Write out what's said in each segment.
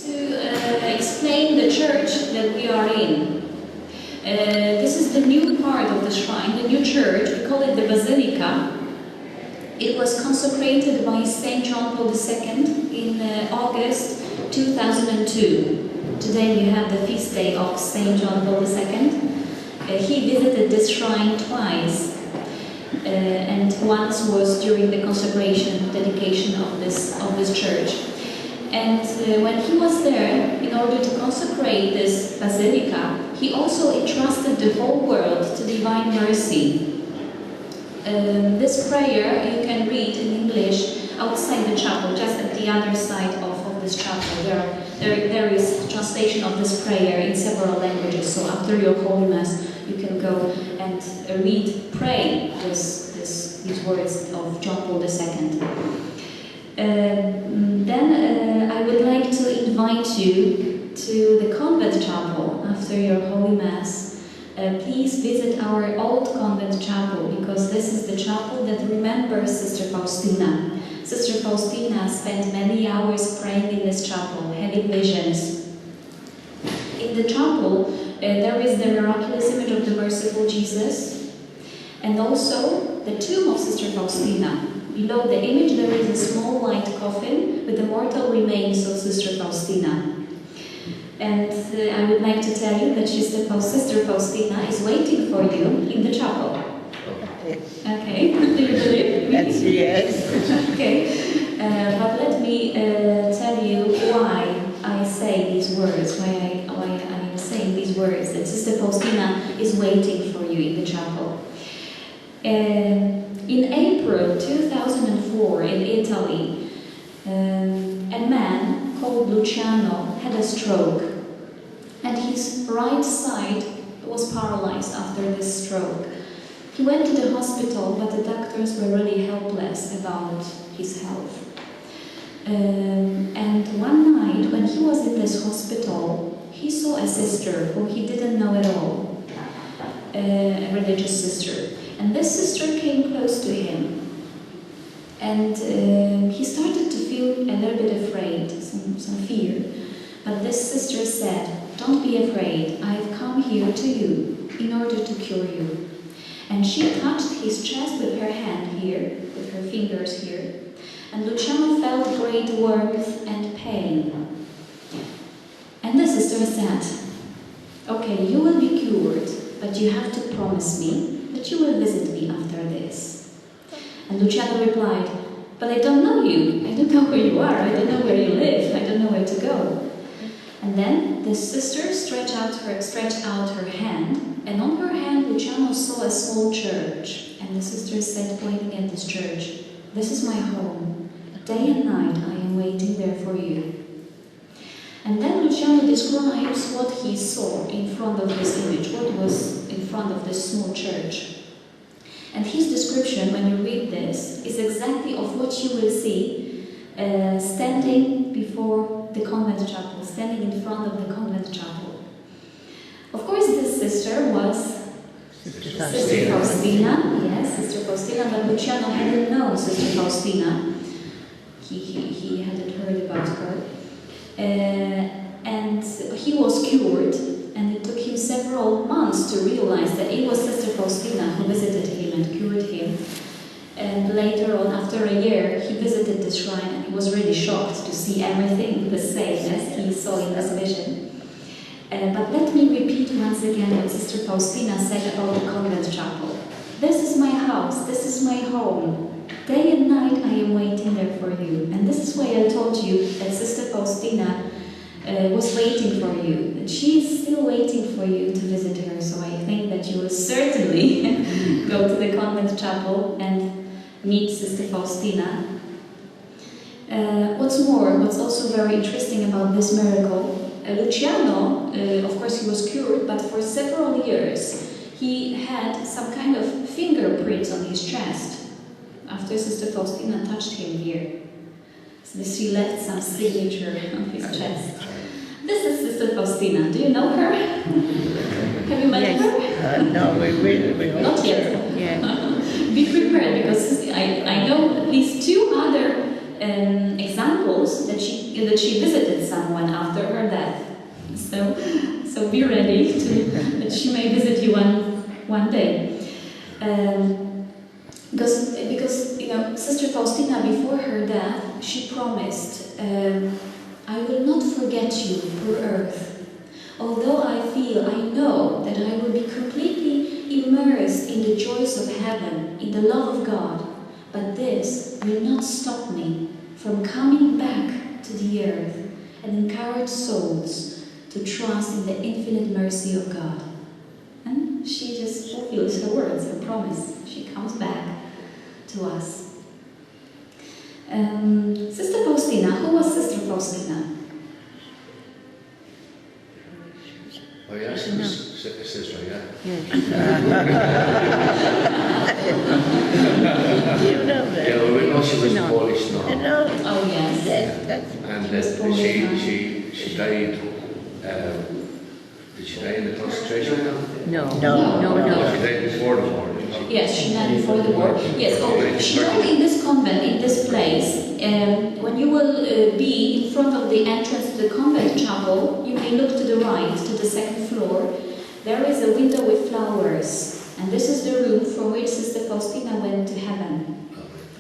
to explain the church that we are in. This is the new part of the shrine, the new church. We call it the Basilica. It was consecrated by St John Paul II in August 2002. Today we have the feast day of St John Paul II. He visited this shrine twice, and once was during the consecration, dedication of this church. And when he was there, in order to consecrate this basilica, he also entrusted the whole world to divine mercy. This prayer you can read in English outside the chapel, just at the other side of this chapel. There is translation of this prayer in several languages, so after your Holy Mass you can go and pray these words of John Paul II. Then I would like to invite you to the convent chapel after your Holy Mass. Please visit our old convent chapel, because this is the chapel that remembers Sister Faustina. Sister Faustina spent many hours praying in this chapel, having visions. In the chapel, there is the miraculous image of the merciful Jesus, and also the tomb of Sister Faustina. Below the image there is a small white coffin with the mortal remains of Sister Faustina. And I would like to tell you that Sister Faustina is waiting for you in the chapel. Okay, do you believe me? That's yes. Okay, but let me tell you why I say these words, why I am saying these words, that Sister Faustina is waiting for you in the chapel. In April 2004 in Italy, a man called Luciano had a stroke, and his right side was paralyzed after this stroke. He went to the hospital, but the doctors were really helpless about his health. And one night, when he was in this hospital, he saw a sister whom he didn't know at all, a religious sister. And this sister came close to him, and he started to feel a little bit afraid, some fear. But this sister said, "Don't be afraid, I've come here to you in order to cure you." And she touched his chest with her hand here, with her fingers here, and Luciano felt great warmth and pain. And the sister said, "Okay, you will be cured, but you have to promise me that you will visit me after this." And Luciano replied, "But I don't know you. I don't know who you are. I don't know where you live. I don't know where to go." And then the sister stretched out her hand, and on her hand Luciano saw a small church. And the sister said, pointing at this church, "This is my home. Day and night I am waiting there for you." And then Luciano describes what he saw in front of this image, what was in front of this small church. And his description, when you read this, is exactly of what you will see standing before the convent chapel, standing in front of the convent chapel. Of course, this sister was Sister Faustina. Yes, Sister Faustina, but Luciano hadn't known Sister Faustina. He hadn't heard about her. And he was cured, and it took him several months to realize that it was Sister Faustina who visited him and cured him. And later on, after a year, he visited the shrine, and he was really shocked to see everything the same as he saw in this vision. But let me repeat once again what Sister Faustina said about the convent chapel. "This is my house, this is my home. Day and night I am waiting there for you." And this is why I told you that Sister Faustina was waiting for you. And she is still waiting for you to visit her. So I think that you will certainly go to the convent chapel and meet Sister Faustina. What's also very interesting about this miracle, Luciano, of course he was cured, but for several years he had some kind of fingerprints on his chest after Sister Faustina touched him here. So she left some signature on his chest. This is Sister Faustina. Do you know her? Have you met her? No, we Not yet. Yeah. Be prepared, because I know at least two other examples knows that she visited someone after her death. So be ready that she may visit you one day. Because Sister Faustina, before her death, she promised, I will not forget you, poor earth. Although I know that I will be completely immersed in the joys of heaven, in the love of God, but this will not stop me from coming back to the earth and encourage souls to trust in the infinite mercy of God. And she just fulfills her words, her promise. She comes back to us. Sister Faustina, who was Sister Faustina? Oh yeah, she was sister, yeah. You know that. Yeah, well, we know she was Polish now. I know. Oh yes. And she died. Did she die in the concentration camp? No. She died before the war. Yes, she died before the war. Yes, she died in this convent, in this place. When you will be in front of the entrance to the convent chapel, you may look to the right, to the second floor. There is a window with flowers, and this is the room from which Sister Faustina went to heaven.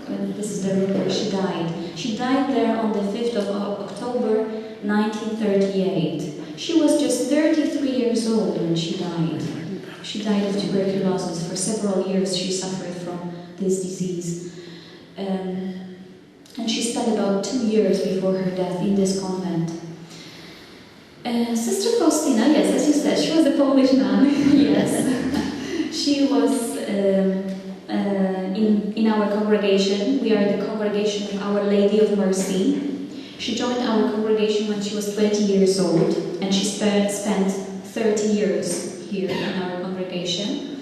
And this is the room where she died. She died there on the 5th of October 1938. She was just 33 years old when she died. She died of tuberculosis. For several years she suffered from this disease. And she spent about 2 years before her death in this convent. Sister Faustina, yes, as you said, she was a Polish nun. Yes. She was in our congregation. We are the congregation of Our Lady of Mercy. She joined our congregation when she was 20 years old, and she spent 30 years here in our congregation.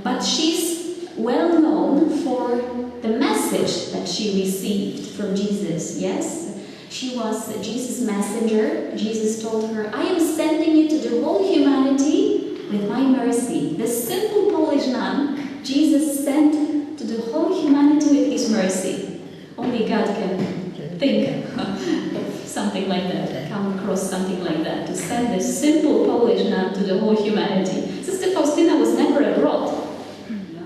But she's well known for the message that she received from Jesus, yes? She was Jesus' messenger. Jesus told her, I am sending you to the whole humanity with my mercy. The simple Polish nun, Jesus sent to the whole humanity with his mercy. Only God can think of something like that, come across something like that, to send this simple Polish nun to the whole humanity. Sister Faustina was never abroad.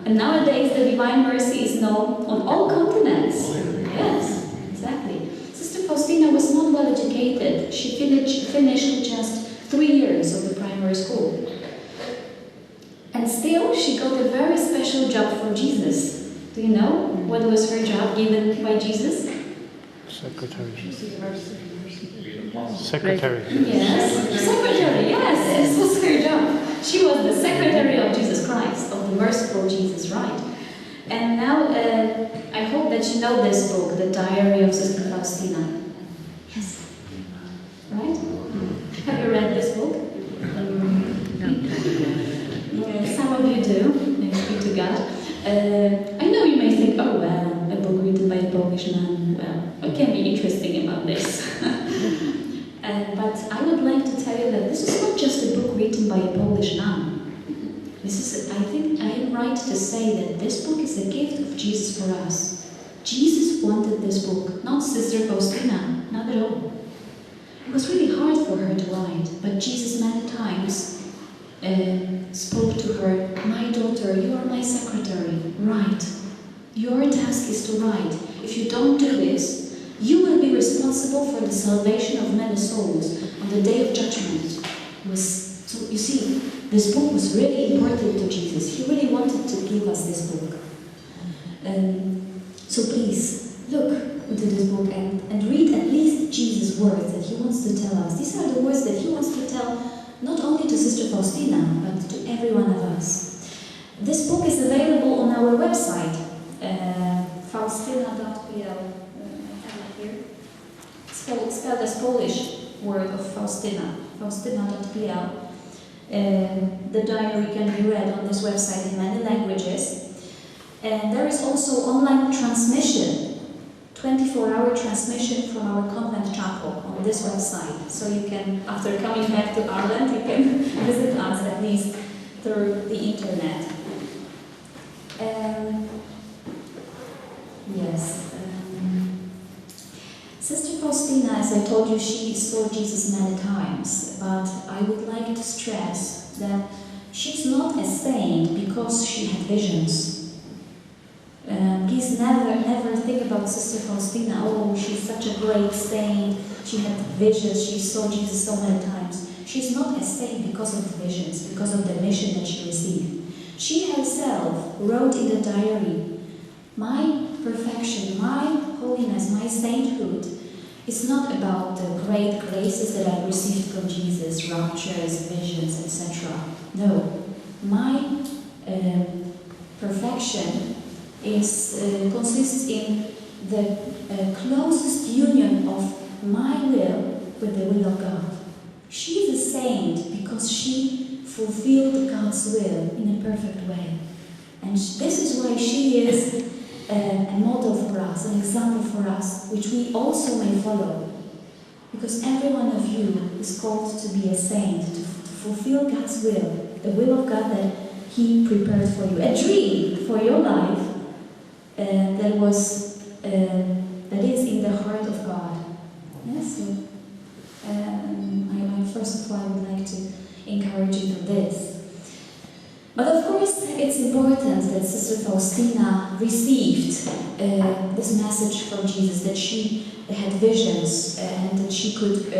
And nowadays the Divine Mercy is known on all continents. Yes, exactly. Sister Faustina was not well educated. She finished just 3 years of the primary school. And still she got a very special job from Jesus. Do you know what was her job given by Jesus? Secretary. Yes, secretary, yes, this was her job. She was the secretary of Jesus Christ, of the merciful Jesus, right? And now, I hope that you know this book, The Diary of Sister Faustina. Yes. Right? Have you read this book? Some of you do, thanks be to God. I know you may think, oh well, a book written by a Polish nun, well, what can be interesting about this? But I would like to tell you that this is not just a book written by a Polish nun. I think I am right to say that this book is a gift of Jesus for us. Jesus wanted this book, not Sister Faustina, not at all. It was really hard for her to write, but Jesus many times spoke to her, my daughter, you are my secretary, write. Your task is to write. If you don't do this, you will be responsible for the salvation of many souls on the day of judgment. So you see, this book was really important to Jesus. He really wanted to give us this book. So please, look into this book and read at least Jesus' words that he wants to tell us. These are the words that he wants to tell not only to Sister Faustina, but to every one of us. This book is available on our website, faustina.pl. Spelled as Polish word of Faustina, faustina.pl. The diary can be read on this website in many languages. And there is also online transmission, 24-hour transmission from our convent chapel on this website. So you can, after coming back to Ireland, you can visit us at least through the internet. Yes. Sister Faustina, as I told you, she saw Jesus many times, but I would like to stress that she's not a saint because she had visions. Please never think about Sister Faustina, oh, she's such a great saint, she had visions, she saw Jesus so many times. She's not a saint because of the visions, because of the mission that she received. She herself wrote in the diary, my perfection, my holiness, my sainthood is not about the great graces that I received from Jesus, raptures, visions, etc. No, my perfection consists in the closest union of my will with the will of God. She is a saint because she fulfilled God's will in a perfect way. And this is why she is a model for us, an example for us, which we also may follow. Because every one of you is called to be a saint, to fulfill God's will, the will of God that He prepared for you. A dream for your life that is in the heart of God. Yes, so I first of all I would like to encourage you for this. But of course, it's important that Sister Faustina received this message from Jesus, that she had visions and that she could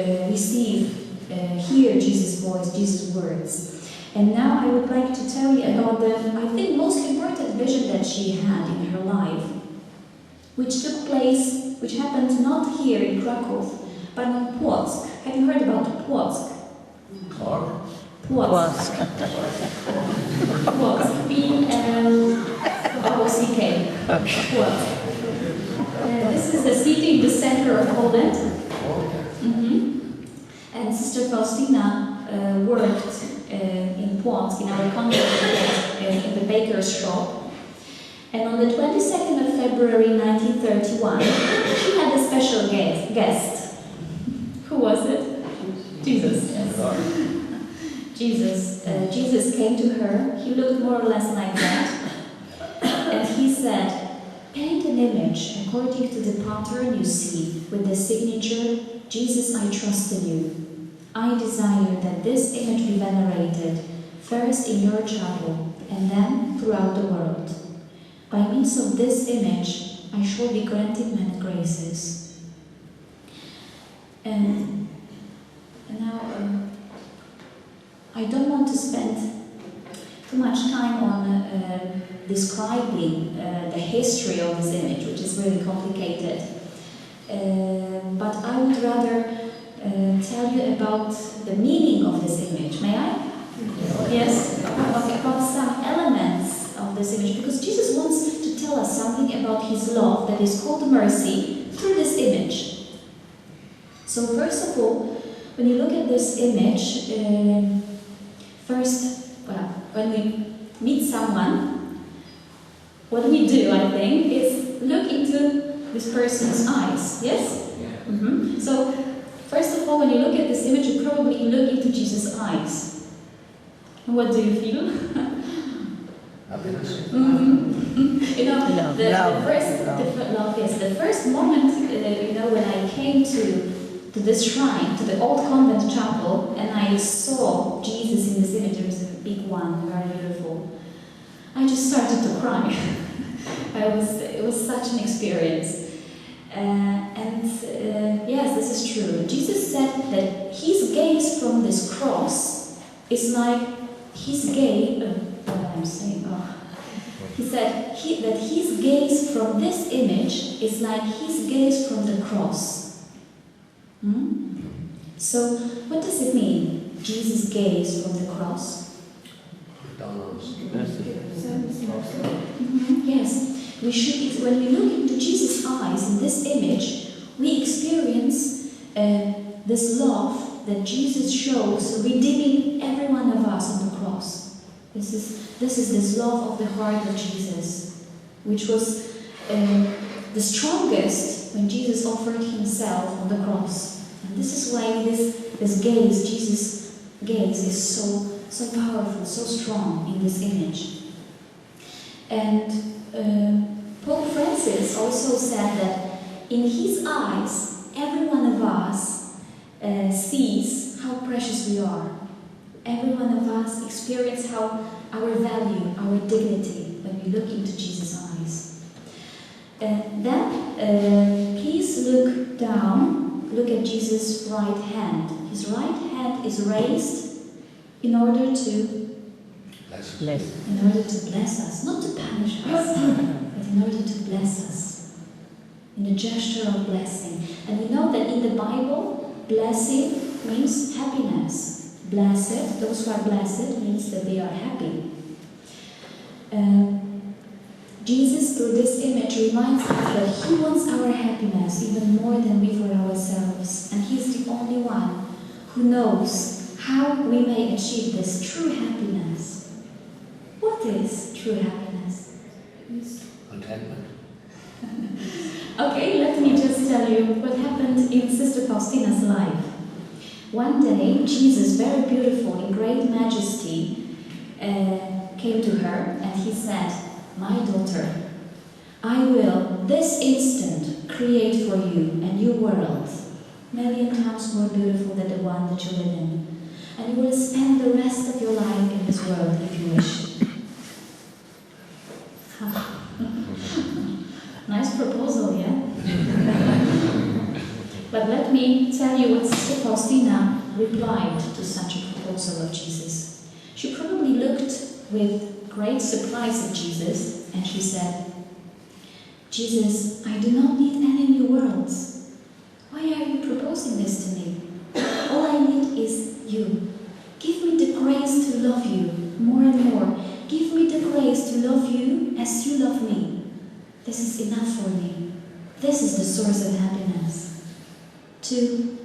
hear Jesus' voice, Jesus' words. And now I would like to tell you about the, I think, most important vision that she had in her life, which took place, which happened not here in Krakow, but in Płock. Have you heard about Płock? Clark? Płock. Płock. P-L-O-C-K. Płock. This is the city in the center of Poland. And Sister Faustina worked in Płock, in our convent, in the baker's shop. And on the 22nd of February 1931, she had a special guest. Who was it? Jesus. Yes. Jesus came to her. He looked more or less like that. And he said, paint an image according to the pattern you see, with the signature, Jesus, I trust in you. I desire that this image be venerated, first in your chapel, and then throughout the world. By means of this image, I shall be granted many graces. And now, I don't want to spend too much time on describing the history of this image, which is really complicated. But I would rather tell you about the meaning of this image. May I? Yes? About some elements of this image, because Jesus wants to tell us something about His love that is called mercy through this image. So first of all, when you look at this image, when we meet someone, what we do, I think, is look into this person's eyes. Yes? Yeah. So, first of all, when you look at this image, you probably look into Jesus' eyes. What do you feel? Happiness. You know, the first moment, when I came to this shrine, to the old convent chapel, and I saw Jesus in this image. There was a big one, very beautiful. I just started to cry. It was such an experience. Yes, this is true. Jesus said that His gaze from this cross is like His gaze. He said that His gaze from this image is like His gaze from the cross. So, what does it mean? Jesus' gaze from the cross? Yes, we should. When we look into Jesus' eyes in this image, we experience this love that Jesus shows, redeeming every one of us on the cross. This is this love of the heart of Jesus, which was the strongest when Jesus offered Himself on the cross. And this is why this gaze, Jesus' gaze, is so powerful, so strong in this image. And Pope Francis also said that in his eyes, every one of us sees how precious we are. Every one of us experiences how our value, our dignity, when we look into Jesus' eyes. Then, please look down, look at Jesus' right hand. His right hand is raised in order to bless us, not to punish us, but in order to bless us, in a gesture of blessing. And we know that in the Bible, blessing means happiness. Blessed, those who are blessed, means that they are happy. Jesus, through this image, reminds us that He wants our happiness even more than we for ourselves. And He's the only one who knows how we may achieve this true happiness. What is true happiness? Contentment. Okay, let me just tell you what happened in Sister Faustina's life. One day, Jesus, very beautiful, in great majesty, came to her and He said, "My daughter, I will this instant create for you a new world, million times more beautiful than the one that you live in. And you will spend the rest of your life in this world if you wish." Nice proposal, yeah? But let me tell you what Sister Faustina replied to such a proposal of Jesus. She probably looked with great surprise at Jesus and she said, "Jesus, I do not need any new worlds. Why are you proposing this to me? All I need is you. Give me the grace to love you more and more. Give me the grace to love you as you love me. This is enough for me. This is the source of happiness. To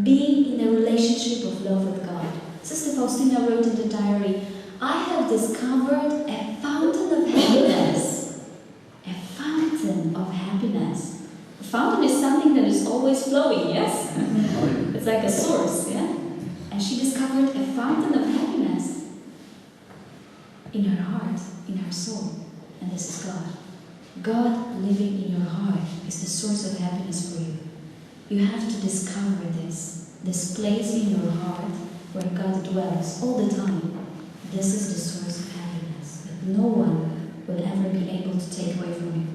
be in a relationship of love with God." Sister Faustina wrote in the diary, "I have discovered a fountain of happiness." A fountain of happiness. A fountain is something that is always flowing, yes? It's like a source, yeah? And she discovered a fountain of happiness in her heart, in her soul. And this is God. God living in your heart is the source of happiness for you. You have to discover this place in your heart where God dwells all the time. This is the source of happiness that no one will ever be able to take away from you.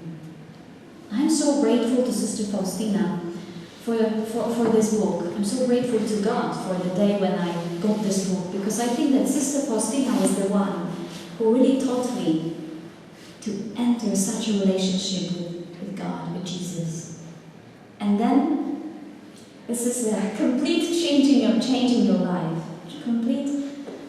I'm so grateful to Sister Faustina for this book. I'm so grateful to God for the day when I got this book, because I think that Sister Faustina was the one who really taught me to enter such a relationship with God, with Jesus. And then this is a complete changing your life.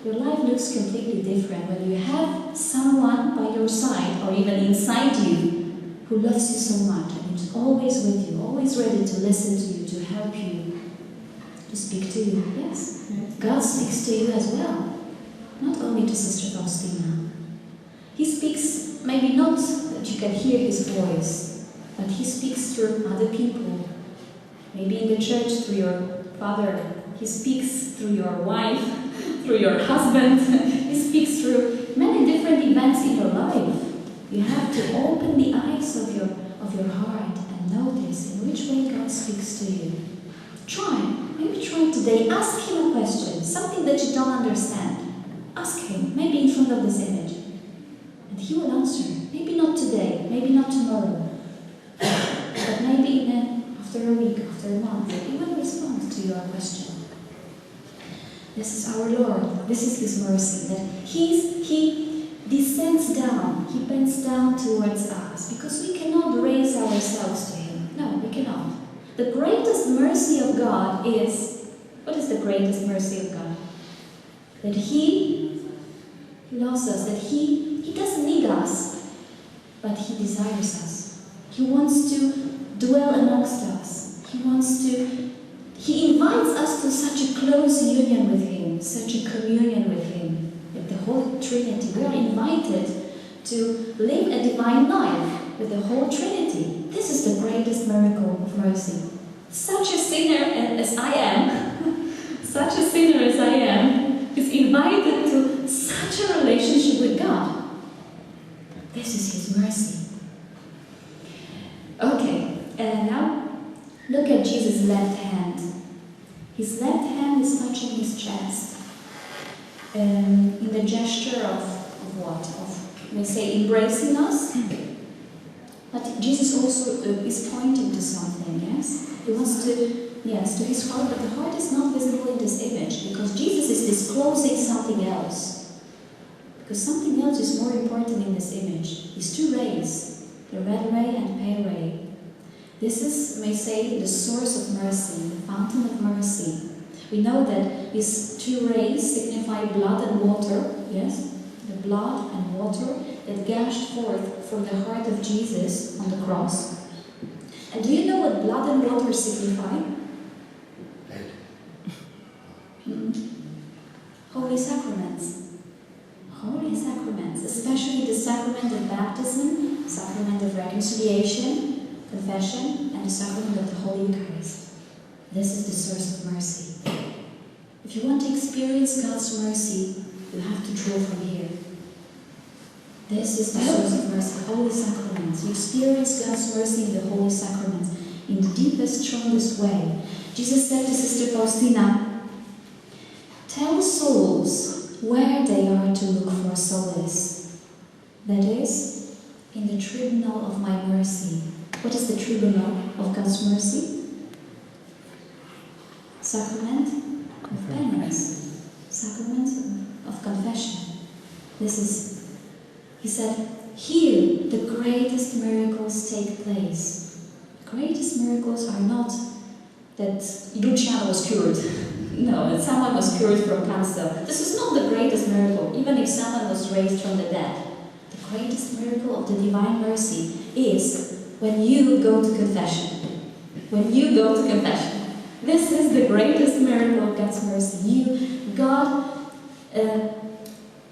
Your life looks completely different when you have someone by your side or even inside you who loves you so much and is always with you, always ready to listen to you, to help you, to speak to you. Yes, God speaks to you as well, not only to Sister Faustina. He speaks, maybe not that you can hear His voice, but He speaks through other people. Maybe in the church through your father. He speaks through your wife, through your husband. He speaks through many different events in your life. You have to open the eyes of your heart and notice in which way God speaks to you. Maybe try today. Ask Him a question, something that you don't understand. Ask Him, maybe in front of this image. And He will answer. Maybe not today, maybe not tomorrow, but maybe after a week, after a month, He will respond to your question. This is our Lord. This is His mercy, that He descends down, He bends down towards us, because we cannot raise ourselves to Him. No, we cannot. The greatest mercy of God is, what is the greatest mercy of God? That He loves us, that He doesn't need us, but He desires us. He wants to dwell amongst us. He invites us to such a close union with Him, such a communion with Him, with the Holy Trinity. We are invited to live a divine life with the whole Trinity. This is the greatest miracle of mercy. Such a sinner as I am, is invited to such a relationship with God. This is His mercy. Okay, and now Look at Jesus' left hand. His left hand is touching his chest. In the gesture of what? Of, we say, embracing us. But Jesus also is pointing to something, yes? He wants to, yes, to his heart, but the heart is not visible in this image because Jesus is disclosing something else. Because something else is more important in this image. These two rays, the red ray and pale ray. This is, we may say, the source of mercy, the fountain of mercy. We know that these two rays signify blood and water, yes? The blood and water that gushed forth from the heart of Jesus on the cross. And do you know what blood and water signify? Head. Holy sacraments. Holy sacraments, especially the sacrament of baptism, sacrament of reconciliation, confession, and the sacrament of the Holy Eucharist. This is the source of mercy. If you want to experience God's mercy, you have to draw from here. This is the source of mercy, Holy Sacraments. You experience God's mercy in the Holy Sacraments in the deepest, strongest way. Jesus said to Sister Faustina, tell souls where they are to look for solace. That is, in the tribunal of my mercy. What is the tribunal of God's mercy? Sacrament of penance. Sacrament of confession. This is, he said, here the greatest miracles take place. The greatest miracles are not that Luciano was cured. No, that someone was cured from cancer. This is not the greatest miracle, even if someone was raised from the dead. The greatest miracle of the divine mercy is when you go to confession. When you go to confession. This is the greatest miracle of God's mercy. God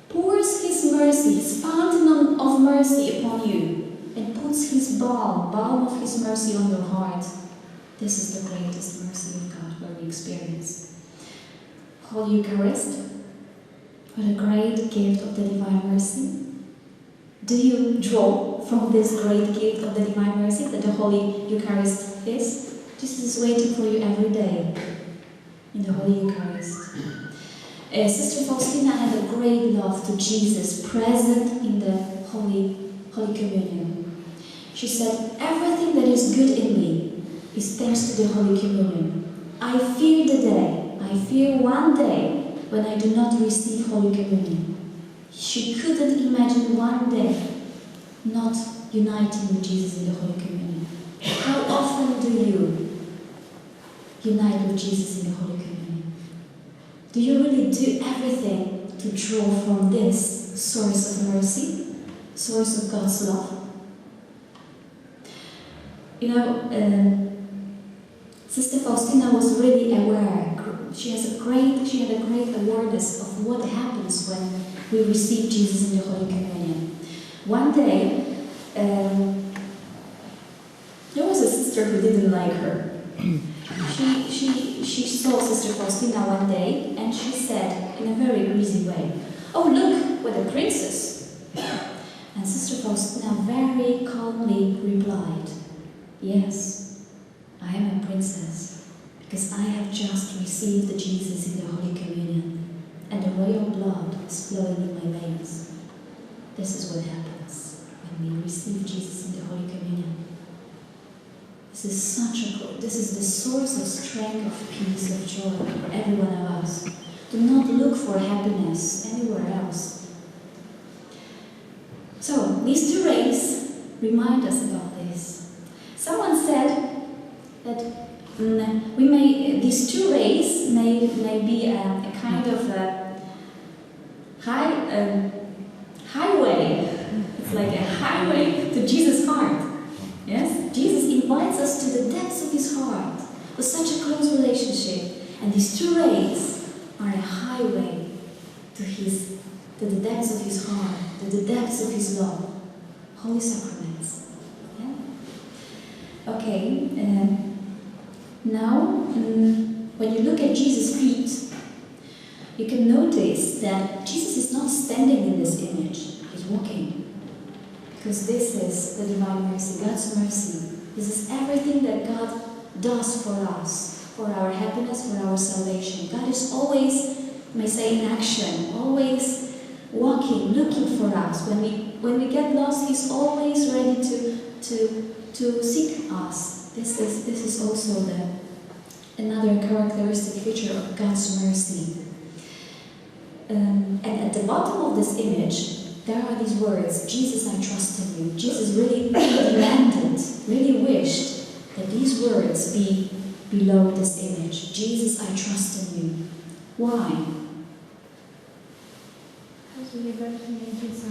pours His mercy, His fountain of mercy upon you, and puts His balm of His mercy on your heart. This is the greatest mercy of God where we experience. Holy Eucharist, what a great gift of the divine mercy. Do you draw from this great gift of the divine mercy that the Holy Eucharist is? Jesus is waiting for you every day in the Holy Eucharist. Sister Faustina had a great love to Jesus present in the Holy Communion. She said, everything that is good in me is thanks to the Holy Communion. I fear the day, I fear one day when I do not receive Holy Communion. She couldn't imagine one day not uniting with Jesus in the Holy Communion. How often do you unite with Jesus in the Holy Communion? Do you really do everything to draw from this source of mercy, source of God's love? You know, Sister Faustina was really aware. She had a great awareness of what happens when we receive Jesus in the Holy Communion. One day, there was a sister who didn't like her. She saw Sister Faustina one day, and she said, in a very greasy way, "Oh, look, what a princess!" And Sister Faustina very calmly replied, "Yes, I am a princess, because I have just received the Jesus in the Holy Communion, and the royal blood is flowing in my veins." This is what happens when we receive Jesus in the Holy Communion. This is the source of strength, of peace, of joy for every one of us. Do not look for happiness anywhere else. So, these two rays remind us about this. Someone said that these two rays may be a kind of a highway. It's like a highway to Jesus' heart. Yes? Jesus invites us to the depths of His heart with such a close relationship. And these two rays are a highway to the depths of His heart, to the depths of His love. Holy Sacraments. Yeah? Okay, now when you look at Jesus' feet, you can notice that Jesus is not standing in this image, He's walking. Because this is the divine mercy, God's mercy. This is everything that God does for us, for our happiness, for our salvation. God is always, may say, in action, always walking, looking for us. When we get lost, He's always ready to seek us. This is also another characteristic feature of God's mercy. And at the bottom of this image, there are these words, Jesus, I trust in you. Jesus really demanded, really wished that these words be below this image. Jesus, I trust in you. Why? Because we got to make His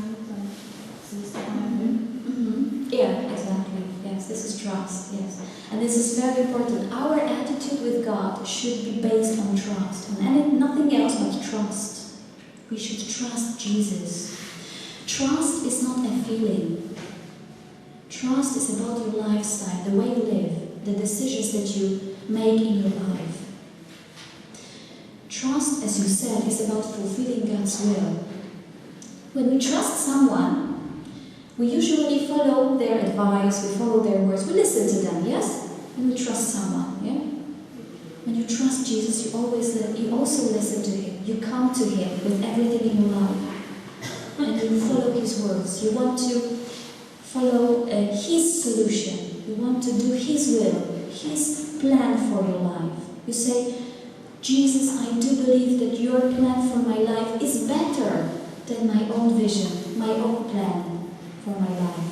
Yeah, exactly. Yes, this is trust. Yes. And this is very important. Our attitude with God should be based on trust. And nothing else but trust. We should trust Jesus. Trust is not a feeling. Trust is about your lifestyle, the way you live, the decisions that you make in your life. Trust, as you said, is about fulfilling God's will. When we trust someone, we usually follow their advice, we follow their words, we listen to them, yes? When we trust someone, yeah? When you trust Jesus, you also listen to Him. You come to Him with everything in your life. And you follow His words. You want to follow His solution. You want to do His will, His plan for your life. You say, Jesus, I do believe that your plan for my life is better than my own vision, my own plan for my life.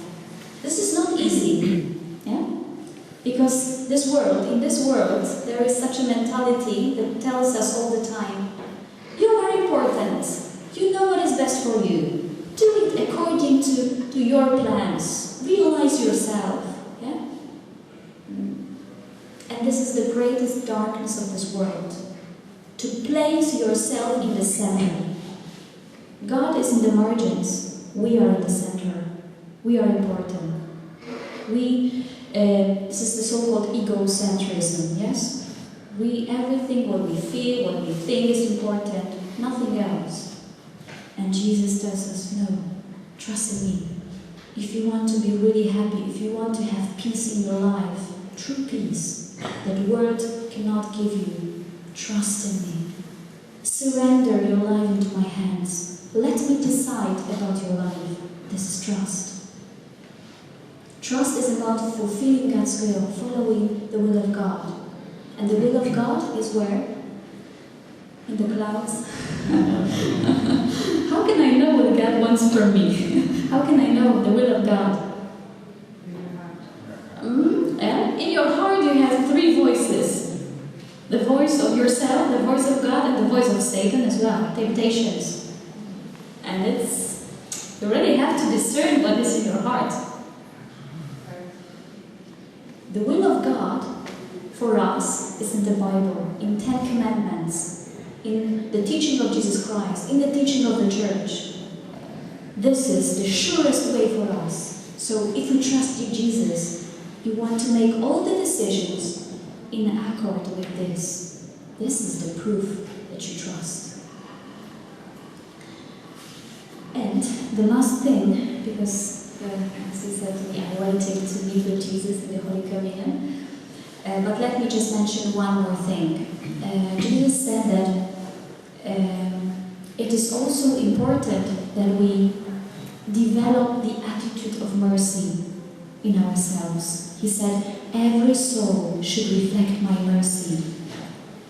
This is not easy, yeah? Because in this world, there is such a mentality that tells us all the time, you are important, you know what is best for you, do it according to your plans, realize yourself, yeah? And this is the greatest darkness of this world, to place yourself in the center. God is in the margins, we are in the center. We are important. This is the so-called egocentrism, yes? Everything what we feel, what we think is important, nothing else. And Jesus tells us, no, trust in me. If you want to be really happy, if you want to have peace in your life, true peace, that the world cannot give you, trust in me. Surrender your life into my hands. Let me decide about your life. This is trust. Trust is about fulfilling God's will, following the will of God. And the will of God is where? In the clouds. How can I know what God wants from me? How can I know the will of God? In your heart you have three voices. The voice of yourself, the voice of God, and the voice of Satan as well, temptations. And you really have to discern what is in your heart. The will of God for us is in the Bible, in 10 Commandments, in the teaching of Jesus Christ, in the teaching of the Church. This is the surest way for us. So if you trust in Jesus, you want to make all the decisions in accord with this. This is the proof that you trust. And the last thing, because as he said to me, I'm waiting to meet with Jesus in the Holy Communion. But let me just mention one more thing. Jesus said that it is also important that we develop the attitude of mercy in ourselves. He said, every soul should reflect my mercy.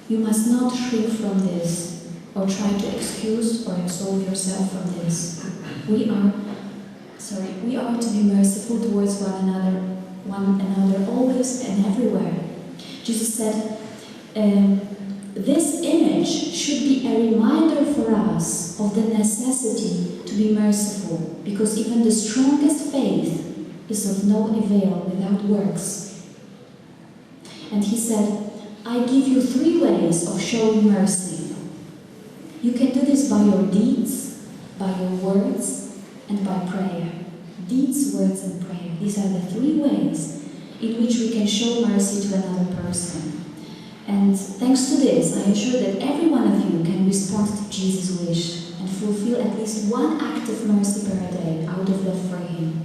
You must not shrink from this or try to excuse or absolve yourself from this. We are to be merciful towards one another, always and everywhere. Jesus said, this image should be a reminder for us of the necessity to be merciful, because even the strongest faith is of no avail without works. And he said, I give you 3 ways of showing mercy. You can do this by your deeds, by your words, and by prayer. Deeds, words, and prayer. These are the 3 ways in which we can show mercy to another person. And thanks to this, I am sure that every one of you can respond to Jesus' wish and fulfill at least 1 act of mercy per day out of love for Him.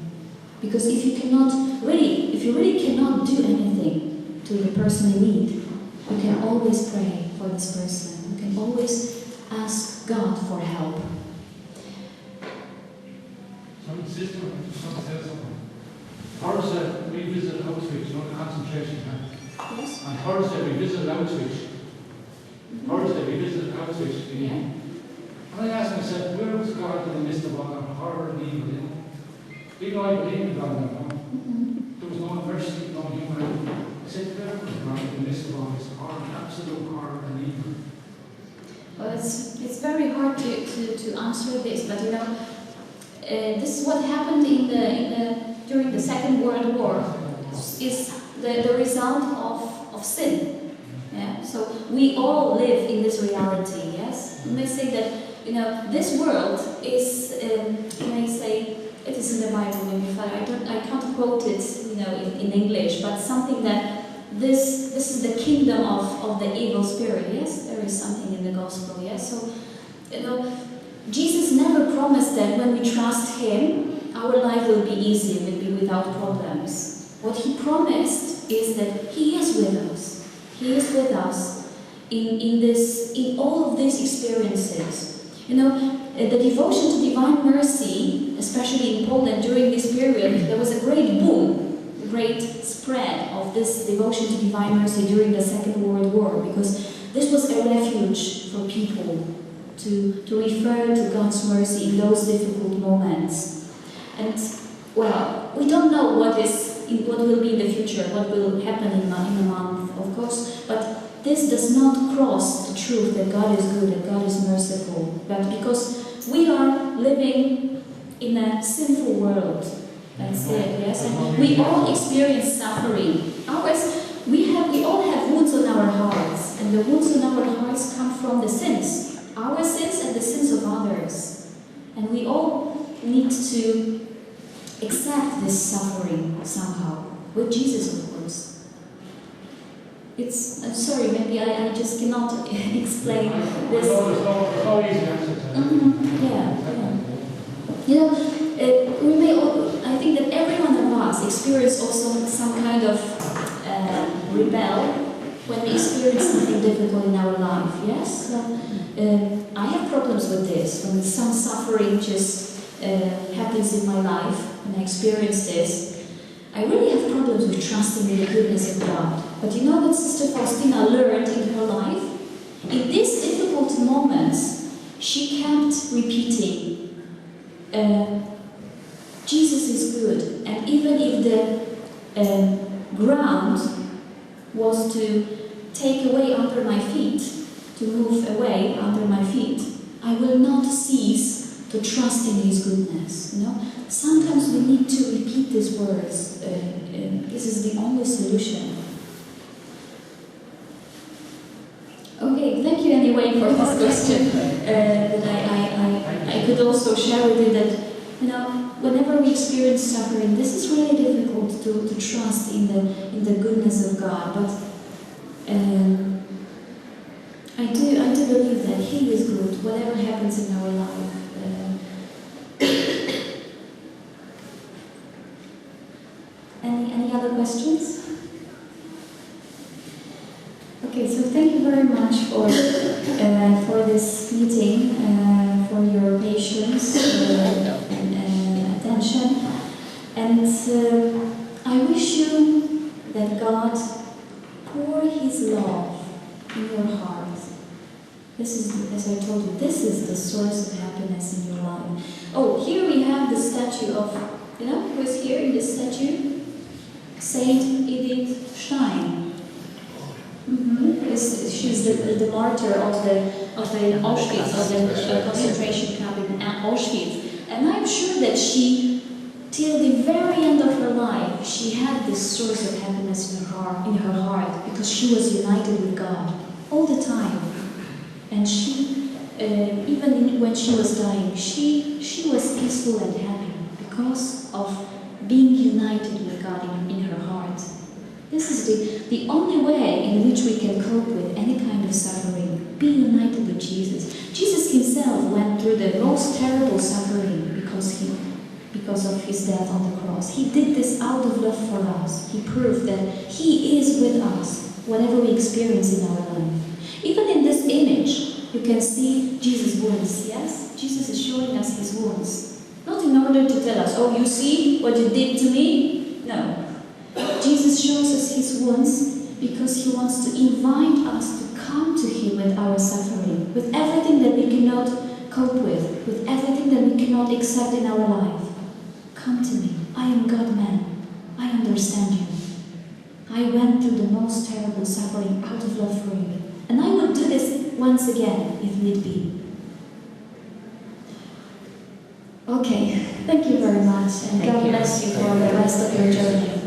Because if you really cannot do anything, to the person in need, you can always pray for this person. You can always ask God for help. Some sister, some said something. Thursday we visited Outreach, you know, the concentration camp. Yes? On Thursday we visited Outreach. Thursday we visited Outreach. Yeah. And I asked myself, where was God in the midst of all the horror and evil? You know? Even though I believe in God, you know, there was no mercy, no humanity. I said, where was God in the midst of all this horror, absolute horror and evil? Well, it's very hard to answer this, but you know, this is what happened during the Second World War. Is the result of sin. Yeah. So we all live in this reality. Yes. And they say that this world is. You may say it is in the Bible. Maybe I can't quote it. In English, but something that this is the kingdom of the evil spirit. Yes. There is something in the gospel. Yes. So Jesus never promised that when we trust Him, our life will be easy, will be without problems. What He promised is that He is with us. He is with us in all of these experiences. The devotion to divine mercy, especially in Poland during this period, there was a great boom, a great spread of this devotion to divine mercy during the Second World War, because this was a refuge for people to refer to God's mercy in those difficult moments. And, well, we don't know what will be in the future, what will happen in a month, of course, but this does not cross the truth that God is good, that God is merciful. But because we are living in a sinful world, that's it, yes, and we all experience suffering. We all have wounds on our hearts, and the wounds on our hearts come from the sins. Our sins and the sins of others. And we all need to accept this suffering somehow. With Jesus, of course. I'm sorry, maybe I just cannot explain this. There's no easy answer to that. Yeah. We may all, I think that every one of us experience also some kind of rebel when we experience something difficult in our life, yes? So, I have problems with this. When some suffering just happens in my life, when I experience this, I really have problems with trusting in the goodness of God. But you know what Sister Faustina learned in her life? In these difficult moments, she kept repeating, Jesus is good. And even if the ground was to take away under my feet, to move away under my feet, I will not cease to trust in His goodness. Sometimes we need to repeat these words. This is the only solution. Okay, thank you anyway for this question. That I could also share with you that whenever we experience suffering, this is really difficult to trust in the goodness of God. But I do believe that He is good, whatever happens in our life. Any other questions? Okay, so thank you very much for this meeting, for your patience and attention. And I wish you that God pour His love in your heart. This is, as I told you, this is the source of happiness in your life. Oh, here we have the statue of, who is here in this statue? St Aidens Stein. She's the martyr of the Auschwitz, of the concentration camp in Auschwitz. And I'm sure that she, till the very end of her life, she had this source of happiness in her heart, because she was united with God all the time. And she, even when she was dying, she was peaceful and happy because of being united with God in her heart. This is the only way in which we can cope with any kind of suffering. Be united with Jesus. Jesus Himself went through the most terrible suffering because because of his death on the cross. He did this out of love for us. He proved that he is with us whatever we experience in our life. Even in this image, you can see Jesus' wounds, yes? Jesus is showing us his wounds. Not in order to tell us, oh, you see what you did to me? No. Jesus shows us his wounds because he wants to invite us to come to him with our suffering, with everything that we cannot cope with everything that we cannot accept in our life. Come to me. I am God-man. I understand you. I went through the most terrible suffering out of love for you. And I would do this once again, if need be. Okay, thank you very much, and Thank God you. bless you for the rest of your journey.